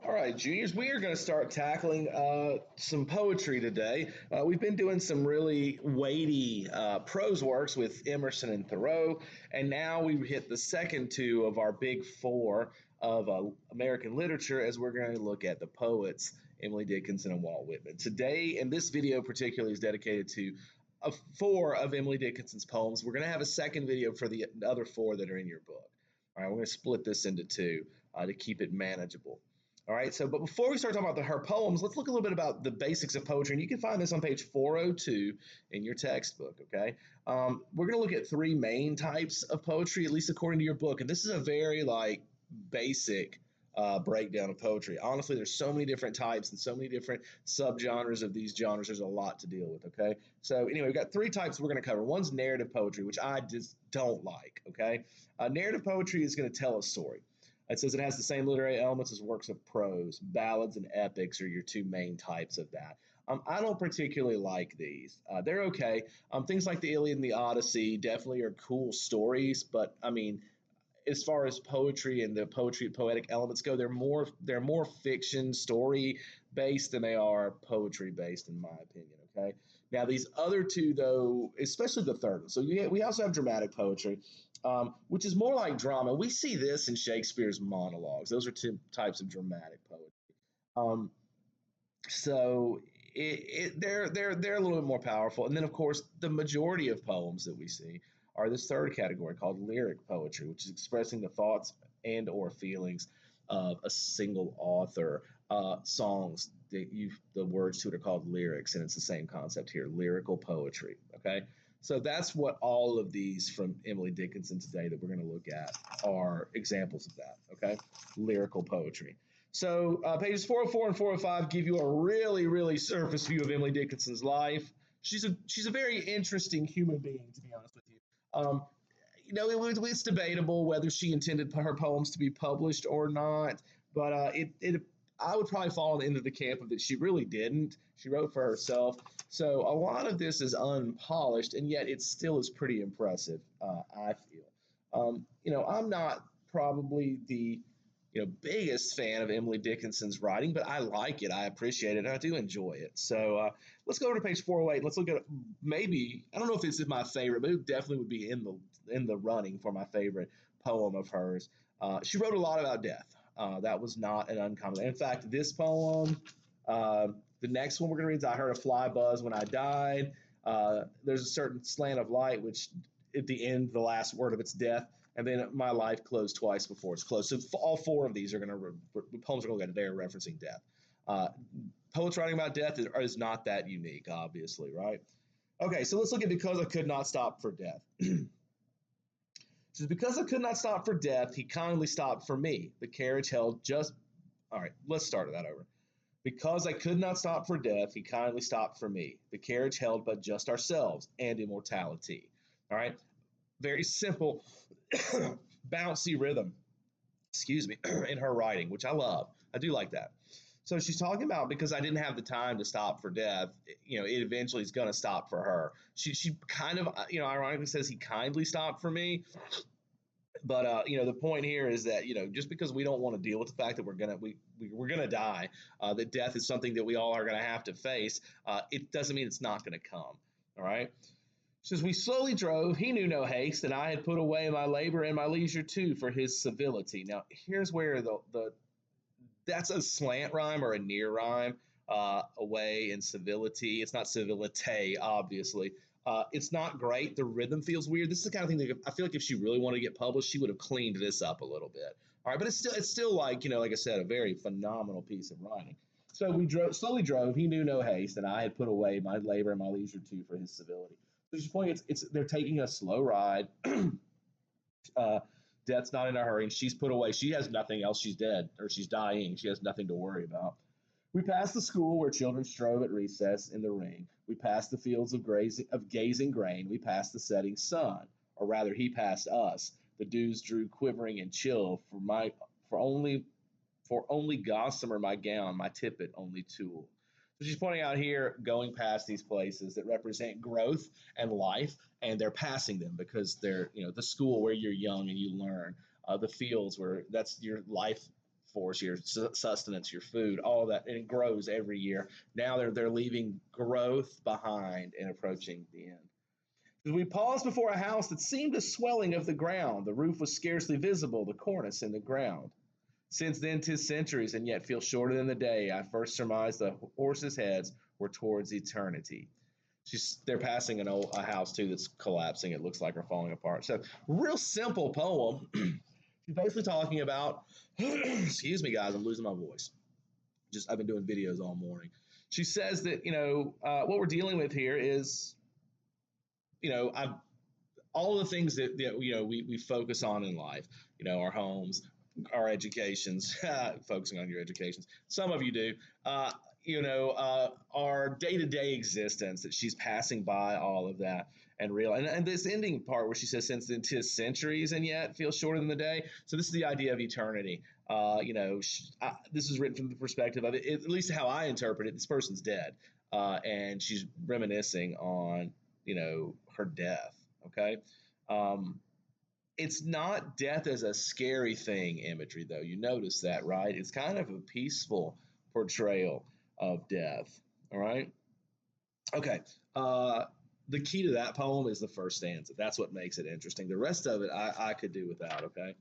All right, juniors, we are going to start tackling some poetry today. We've been doing some really weighty prose works with Emerson and Thoreau, and now we hit the second two of our big four of American literature as we're going to look at the poets, Emily Dickinson and Walt Whitman. Today, and this video particularly is dedicated to four of Emily Dickinson's poems. We're going to have a second video for the other four that are in your book. All right, we're going to split this into two to keep it manageable. All right, but before we start talking about her poems, let's look a little bit about the basics of poetry. And you can find this on page 402 in your textbook, okay? We're going to look at three main types of poetry, at least according to your book. And this is a very, basic breakdown of poetry. Honestly, there's so many different types and so many different subgenres of these genres. There's a lot to deal with, okay? So anyway, we've got three types we're going to cover. One's narrative poetry, which I just don't like, okay? Narrative poetry is going to tell a story. It says it has the same literary elements as works of prose. Ballads and epics are your two main types of that. I don't particularly like these. They're okay. Things like the Iliad and the Odyssey definitely are cool stories, but I mean, as far as poetry and the poetic elements go, they're more fiction story based than they are poetry based, in my opinion. Okay. Now these other two, though, especially the third one. So we also have dramatic poetry, which is more like drama. We see this in Shakespeare's monologues. Those are two types of dramatic poetry. Um, they're a little bit more powerful. And then, of course, the majority of poems that we see are this third category called lyric poetry, which is expressing the thoughts and or feelings of a single author. Songs that the words to it are called lyrics, and it's the same concept here, lyrical poetry. Okay, so that's what all of these from Emily Dickinson today that we're going to look at are examples of that. Okay, lyrical poetry. So pages 404 and 405 give you a really, really surface view of Emily Dickinson's life. She's a very interesting human being, to be honest with you. Um, it's debatable whether she intended her poems to be published or not, but I would probably fall into the camp of that she really didn't. She wrote for herself, so a lot of this is unpolished, and yet it still is pretty impressive. I feel. I'm not probably the biggest fan of Emily Dickinson's writing, but I like it. I appreciate it. And I do enjoy it. So let's go over to page 408. Let's look at maybe, I don't know if it's my favorite, but it definitely would be in the running for my favorite poem of hers. She wrote a lot about death. That was not an uncommon. In fact, this poem, the next one we're going to read is I Heard a Fly Buzz When I Died. There's a certain slant of light, which at the end, the last word of its death, and then my life closed twice before it's closed. So all four of these are going to poems are going to go today are referencing death. Poets writing about death is not that unique, obviously, right? Okay, so let's look at Because I Could Not Stop for Death. It says, because I could not stop for death, he kindly stopped for me. The carriage held just. All right, let's start that over. Because I could not stop for death, he kindly stopped for me. The carriage held but just ourselves and immortality. All right, very simple, bouncy rhythm, excuse me, in her writing, which I love. I do like that. So she's talking about because I didn't have the time to stop for death, it eventually is going to stop for her. She kind of, ironically says he kindly stopped for me. But the point here is that just because we don't want to deal with the fact that we're gonna die, that death is something that we all are gonna have to face. It doesn't mean it's not gonna come. All right. Says we slowly drove. He knew no haste, and I had put away my labor and my leisure too for his civility. Now here's where the that's a slant rhyme or a near rhyme. Away and civility. It's not civilite, obviously. It's not great. The rhythm feels weird. This is the kind of thing that I feel like if she really wanted to get published, she would have cleaned this up a little bit. All right, but it's still like I said, a very phenomenal piece of writing. So we slowly drove. He knew no haste, and I had put away my labor and my leisure too for his civility. So she's pointing. They're taking a slow ride. Death's not in a hurry, and she's put away. She has nothing else. She's dead or she's dying. She has nothing to worry about. We passed the school where children strove at recess in the ring. We passed the fields of gazing grain. We passed the setting sun, or rather, he passed us. The dews drew quivering and chill for only gossamer my gown, my tippet only tulle. So she's pointing out here, going past these places that represent growth and life, and they're passing them because they're the school where you're young and you learn, the fields where that's your life force, your sustenance, your food, all that, and it grows every year. Now they're leaving growth behind and approaching the end. We paused before a house that seemed a swelling of the ground. The roof was scarcely visible, the cornice in the ground. Since then 'tis centuries, and yet feel shorter than the day. I first surmised the horses' heads were towards eternity. They're passing a house too that's collapsing. It looks like or falling apart. So real simple poem. She's basically talking about. Excuse me, guys. I'm losing my voice. I've been doing videos all morning. She says that what we're dealing with here is I've all the things that we focus on in life, our homes, our educations, focusing on your educations. Some of you do. Our day-to-day existence, that she's passing by all of that and real and this ending part where she says, since then 'tis centuries and yet feels shorter than the day. So this is the idea of eternity. This is written from the perspective of it, at least how I interpret it. This person's dead, and she's reminiscing on her death. Okay. Um, it's not death as a scary thing imagery, though. You notice that, right? It's kind of a peaceful portrayal of death. All right. Okay. The key to that poem is the first stanza. That's what makes it interesting. The rest of it, I could do without. Okay.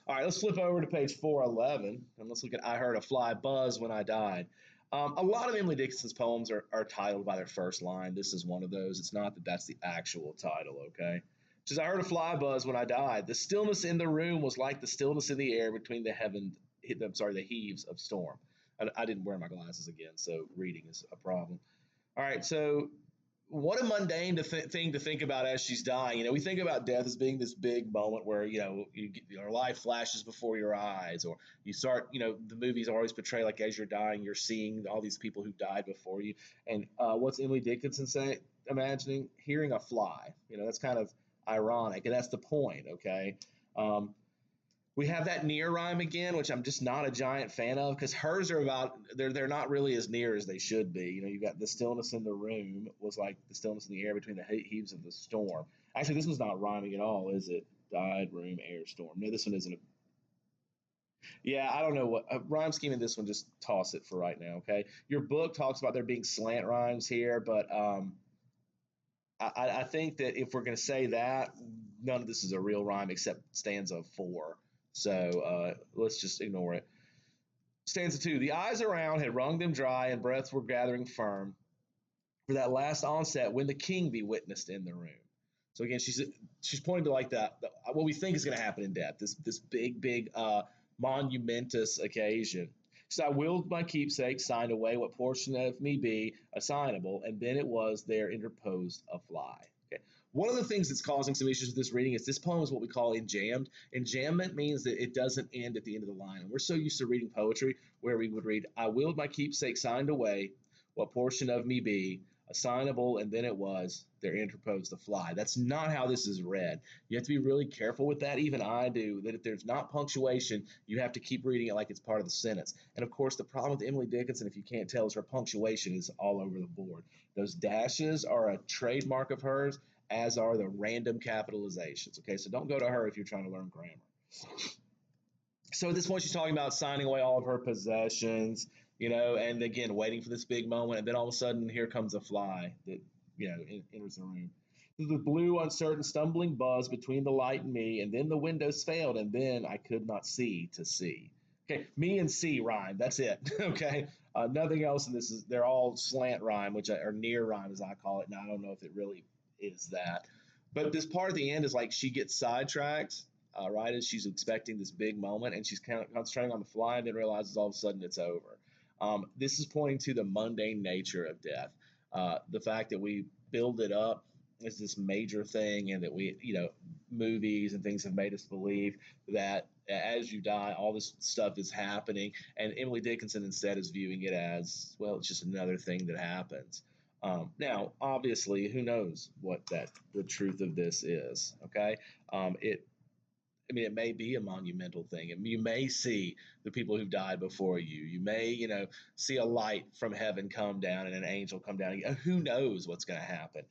All right. Let's flip over to page 411 and let's look at I Heard a Fly Buzz When I Died. A lot of Emily Dickinson's poems are titled by their first line. This is one of those. It's not that that's the actual title, okay? It says, I heard a fly buzz when I died. The stillness in the room was like the stillness in the air between the heaves of storm. I didn't wear my glasses again, so reading is a problem. All right, so what a mundane thing to think about as she's dying. We think about death as being this big moment where your life flashes before your eyes, or you start. The movies always portray like as you're dying, you're seeing all these people who died before you. And what's Emily Dickinson say? Imagining hearing a fly. That's kind of ironic, and that's the point. Okay. We have that near rhyme again, which I'm just not a giant fan of because hers are they're not really as near as they should be. You've got the stillness in the room was like the stillness in the air between the heaves of the storm. Actually, this one's not rhyming at all, is it? Died, room, air, storm. No, this one isn't. Yeah, I don't know what rhyme scheme in this one. Just toss it for right now, okay? Your book talks about there being slant rhymes here, but I think that if we're going to say that, none of this is a real rhyme except stanza 4. So let's just ignore it. Stanza 2. The eyes around had wrung them dry, and breaths were gathering firm for that last onset when the king be witnessed in the room. So again, she's pointing to like that what we think is going to happen in death. This big monumentous occasion. So I willed my keepsake, signed away what portion of me be assignable, and then it was there interposed a fly. Okay. One of the things that's causing some issues with this reading is this poem is what we call enjambed. Enjambment means that it doesn't end at the end of the line. And we're so used to reading poetry where we would read, I willed my keepsake, signed away what portion of me be assignable, and then it was there interposed a fly. That's not how this is read. You have to be really careful with that. Even I do, that if there's not punctuation, you have to keep reading it like it's part of the sentence. And of course, the problem with Emily Dickinson, if you can't tell, is her punctuation is all over the board. Those dashes are a trademark of hers, as are the random capitalizations. Okay, so don't go to her if you're trying to learn grammar. So at this point, she's talking about signing away all of her possessions, and again, waiting for this big moment. And then all of a sudden, here comes a fly that, enters the room. The blue, uncertain, stumbling buzz between the light and me, and then the windows failed, and then I could not see to see. Okay, me and see rhyme. That's it. Okay, nothing else in this they're all slant rhyme, or near rhyme as I call it. Now I don't know if it really is that, but this part at the end is like she gets sidetracked, right as she's expecting this big moment, and she's kind of concentrating on the fly, and then realizes all of a sudden it's over. This is pointing to the mundane nature of death, the fact that we build it up as this major thing, and that movies and things have made us believe that as you die, all this stuff is happening, and Emily Dickinson instead is viewing it as, well, it's just another thing that happens. Now, obviously, who knows what the truth of this is? Okay, it may be a monumental thing. I mean, you may see the people who've died before you. You may, see a light from heaven come down and an angel come down. Who knows what's going to happen?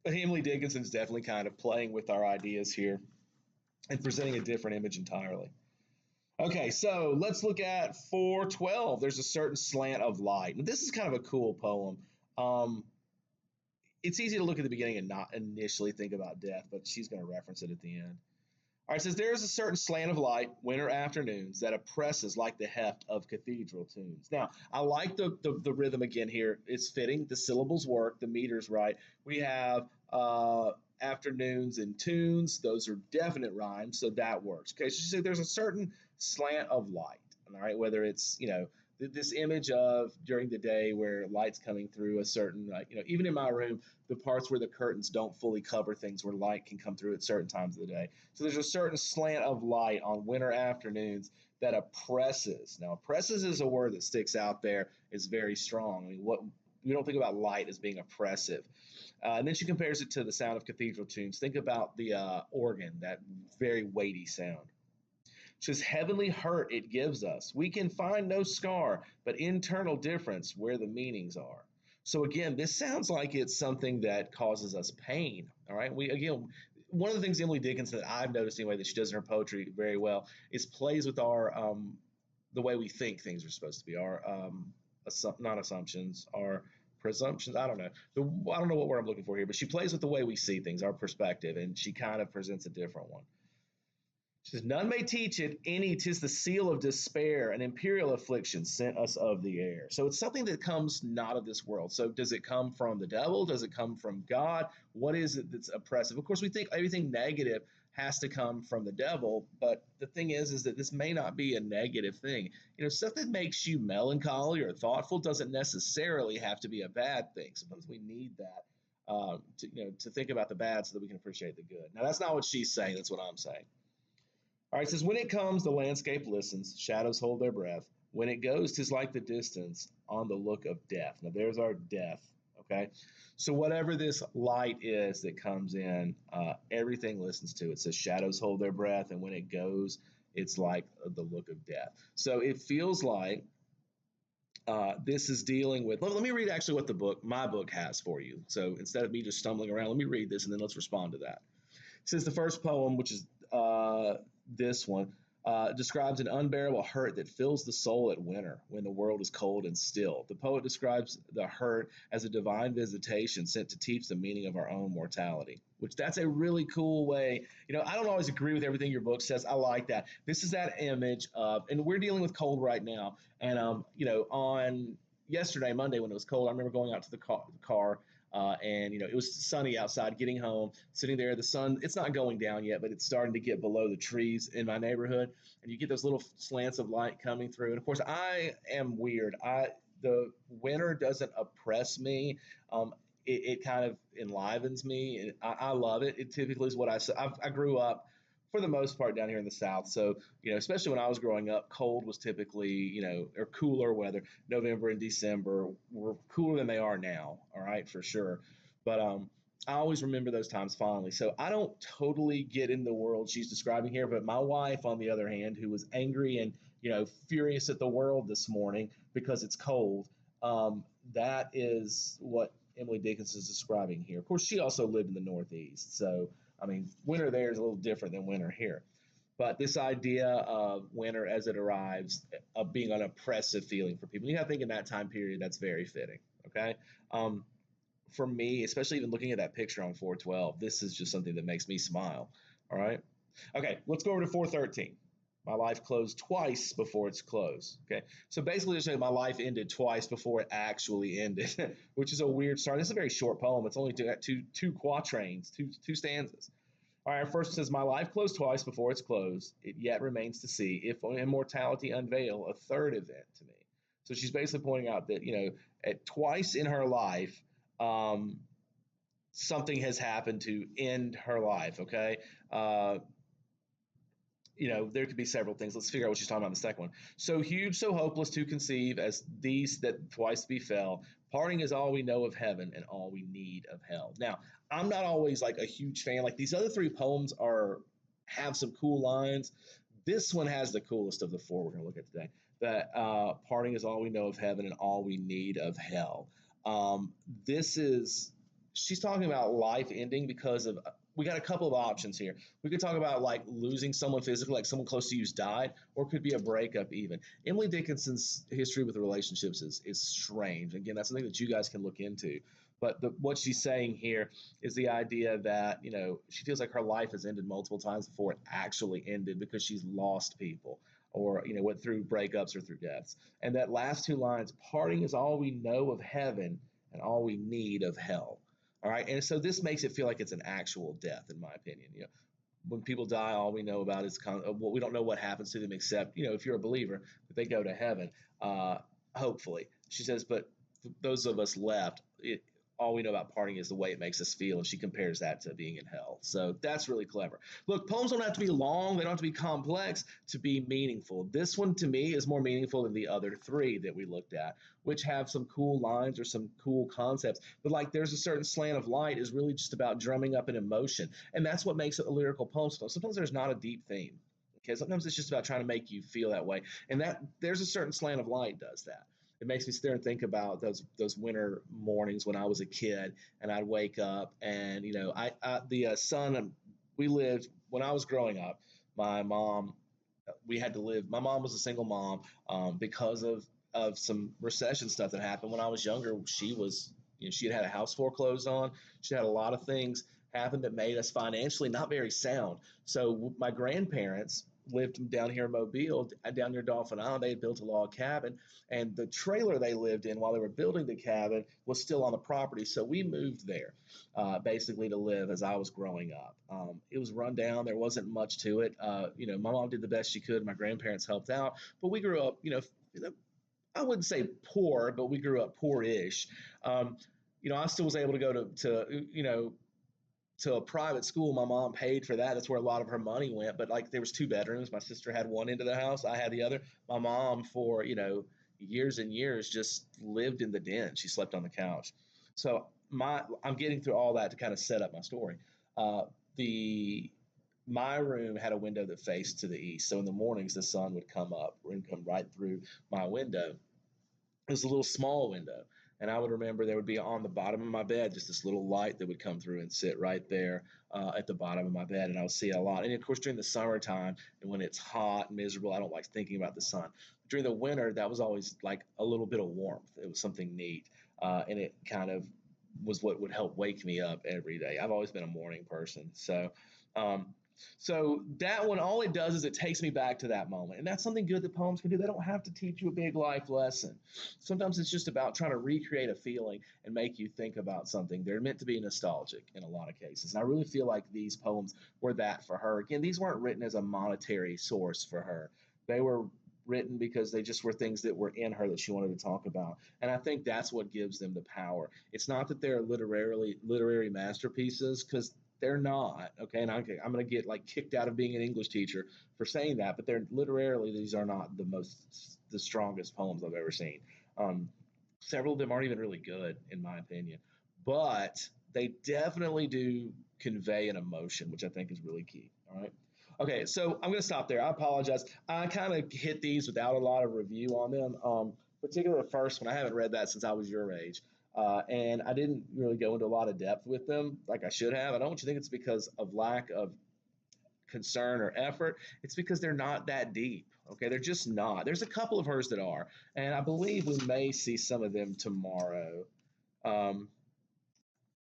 But Emily Dickinson's definitely kind of playing with our ideas here and presenting a different image entirely. Okay, so let's look at 412. There's a certain slant of light. Now, this is kind of a cool poem. Um, it's easy to look at the beginning and not initially think about death, but she's going to reference it at the end. All right, it says, there is a certain slant of light, winter afternoons, that oppresses like the heft of cathedral tunes. Now, I like the rhythm again here. It's fitting. The syllables work. The meter's right. We have afternoons and tunes. Those are definite rhymes, so that works. Okay, so she said there's a certain slant of light. All right, whether it's, this image of during the day where light's coming through a certain, even in my room, the parts where the curtains don't fully cover things where light can come through at certain times of the day. So there's a certain slant of light on winter afternoons that oppresses. Now, oppresses is a word that sticks out there. It's very strong. I mean, what we don't think about light as being oppressive. And then she compares it to the sound of cathedral tunes. Think about the organ, that very weighty sound. She says, heavenly hurt it gives us. We can find no scar, but internal difference where the meanings are. So again, this sounds like it's something that causes us pain. All right. One of the things Emily Dickinson that I've noticed anyway that she does in her poetry very well is plays with our the way we think things are supposed to be. Our not assumptions, our presumptions. I don't know what word I'm looking for here, but she plays with the way we see things, our perspective, and she kind of presents a different one. She says, none may teach it, any 'tis the seal of despair, an imperial affliction sent us of the air. So it's something that comes not of this world. So does it come from the devil? Does it come from God? What is it that's oppressive? Of course, we think everything negative has to come from the devil, but the thing is that this may not be a negative thing. Stuff that makes you melancholy or thoughtful doesn't necessarily have to be a bad thing. Sometimes we need that to think about the bad so that we can appreciate the good. Now, that's not what she's saying. That's what I'm saying. All right, it says, when it comes, the landscape listens, shadows hold their breath. When it goes, 'tis like the distance on the look of death. Now, there's our death, okay? So, whatever this light is that comes in, everything listens to it. It says, shadows hold their breath, and when it goes, it's like the look of death. So, it feels like this is dealing with. Let me read actually what my book has for you. So, instead of me just stumbling around, let me read this and then let's respond to that. It says the first poem, which is this one, describes an unbearable hurt that fills the soul at winter when the world is cold and still. The poet describes the hurt as a divine visitation sent to teach the meaning of our own mortality, which that's a really cool way. I don't always agree with everything your book says. I like that. This is that image of, and we're dealing with cold right now. And, on yesterday, Monday, when it was cold, I remember going out to the car and it was sunny outside, getting home, sitting there. The sun, it's not going down yet, but it's starting to get below the trees in my neighborhood. And you get those little slants of light coming through. And of course, I am weird. The winter doesn't oppress me. It kind of enlivens me. I love it. It typically is what I grew up for the most part down here in the South. So, especially when I was growing up, cold was typically, or cooler weather. November and December were cooler than they are now. All right, for sure. But I always remember those times fondly. So I don't totally get in the world she's describing here. But my wife, on the other hand, who was angry and, furious at the world this morning because it's cold, that is what Emily Dickinson is describing here. Of course, she also lived in the Northeast. So, I mean, winter there is a little different than winter here. But this idea of winter as it arrives, of being an oppressive feeling for people, you got to think in that time period, that's very fitting. Okay. For me, especially even looking at that picture on 412, this is just something that makes me smile. All right. Okay. Let's go over to 413. My life closed twice before its close. Okay. So basically, they're saying my life ended twice before it actually ended, which is a weird start. It's a very short poem. It's only two quatrains, two stanzas. All right, first says, my life closed twice before its close. It yet remains to see if immortality unveil a third event to me. So she's basically pointing out that, at twice in her life, something has happened to end her life, okay? There could be several things. Let's figure out what she's talking about in the second one. So huge, so hopeless to conceive as these that twice befell. Parting is all we know of heaven and all we need of hell. Now, I'm not always like a huge fan. Like these other three poems have some cool lines. This one has the coolest of the four we're going to look at today. That parting is all we know of heaven and all we need of hell. This is she's talking about life ending because of we got a couple of options here. We could talk about like losing someone physically, like someone close to you's died, or it could be a breakup even. Emily Dickinson's history with relationships is strange. Again, that's something that you guys can look into. But what she's saying here is the idea that, she feels like her life has ended multiple times before it actually ended because she's lost people or, went through breakups or through deaths. And that last two lines, parting is all we know of heaven and all we need of hell. All right. And so this makes it feel like it's an actual death, in my opinion. When people die, all we know about is well, we don't know what happens to them except, if you're a believer, that they go to heaven, hopefully. She says, but those of us left, all we know about parting is the way it makes us feel. And she compares that to being in hell. So that's really clever. Look, poems don't have to be long. They don't have to be complex to be meaningful. This one, to me, is more meaningful than the other three that we looked at, which have some cool lines or some cool concepts. But like there's a certain slant of light is really just about drumming up an emotion. And that's what makes it a lyrical poem. Sometimes there's not a deep theme. Okay, sometimes it's just about trying to make you feel that way. And that there's a certain slant of light does that. It makes me sit there and think about those winter mornings when I was a kid, and I'd wake up, and the sun. We lived when I was growing up. My mom, we had to live. My mom was a single mom because of some recession stuff that happened when I was younger. She was, she had a house foreclosed on. She had a lot of things happen that made us financially not very sound. So my grandparents lived down here in Mobile, down near Dolphin Island. They had built a log cabin, and the trailer they lived in while they were building the cabin was still on the property. So we moved there basically to live as I was growing up. It was run down. There wasn't much to it. My mom did the best she could. My grandparents helped out, but we grew up, I wouldn't say poor, but we grew up poor-ish. I still was able to go to a private school. My mom paid for that. That's where a lot of her money went. But like there was two bedrooms. My sister had one end of the house. I had the other. My mom for, years and years just lived in the den. She slept on the couch. So I'm getting through all that to kind of set up my story. My room had a window that faced to the east. So in the mornings, the sun would come up and come right through my window. It was a little small window. And I would remember there would be on the bottom of my bed just this little light that would come through and sit right there at the bottom of my bed. And I would see it a lot. And of course, during the summertime and when it's hot and miserable, I don't like thinking about the sun. During the winter, that was always like a little bit of warmth. It was something neat. And it kind of was what would help wake me up every day. I've always been a morning person. Um, so that one, all it does is it takes me back to that moment. And that's something good that poems can do. They don't have to teach you a big life lesson. Sometimes it's just about trying to recreate a feeling and make you think about something. They're meant to be nostalgic in a lot of cases. And I really feel like these poems were that for her. Again, these weren't written as a monetary source for her. They were written because they just were things that were in her that she wanted to talk about. And I think that's what gives them the power. It's not that they're literary masterpieces, because they're not. Okay, and I'm going to get like kicked out of being an English teacher for saying that, but they're literarily, these are not the strongest poems I've ever seen. Several of them aren't even really good in my opinion, but they definitely do convey an emotion, which I think is really key. All right. Okay, so I'm going to stop there. I apologize. I kind of hit these without a lot of review on them, particularly the first one. I haven't read that since I was your age. And I didn't really go into a lot of depth with them like I should have. I don't want you to think it's because of lack of concern or effort. It's because they're not that deep. Okay, they're just not. There's a couple of hers that are, and I believe we may see some of them tomorrow. Um,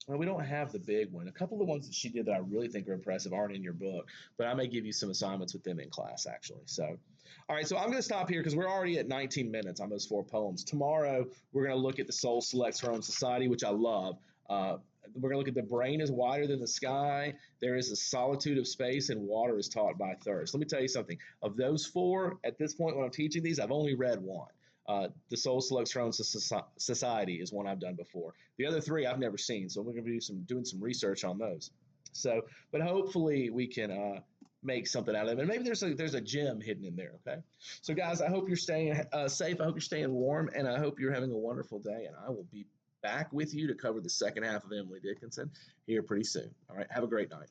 well, we don't have the big one. A couple of the ones that she did that I really think are impressive aren't in your book, but I may give you some assignments with them in class, actually. So, all right, so I'm going to stop here because we're already at 19 minutes on those 4 poems. Tomorrow, we're going to look at the Soul Selects Her Own Society, which I love. We're going to look at the brain is wider than the sky. There is a solitude of space, and water is taught by thirst. Let me tell you something. Of those 4, at this point when I'm teaching these, I've only read one. The Soul Selects Her Own Society is one I've done before. The other 3 I've never seen, so we're going to be doing some research on those. So, but hopefully we can make something out of them, and maybe there's a gem hidden in there. Okay, so guys, I hope you're staying safe. I hope you're staying warm, and I hope you're having a wonderful day. And I will be back with you to cover the second half of Emily Dickinson here pretty soon. All right, have a great night.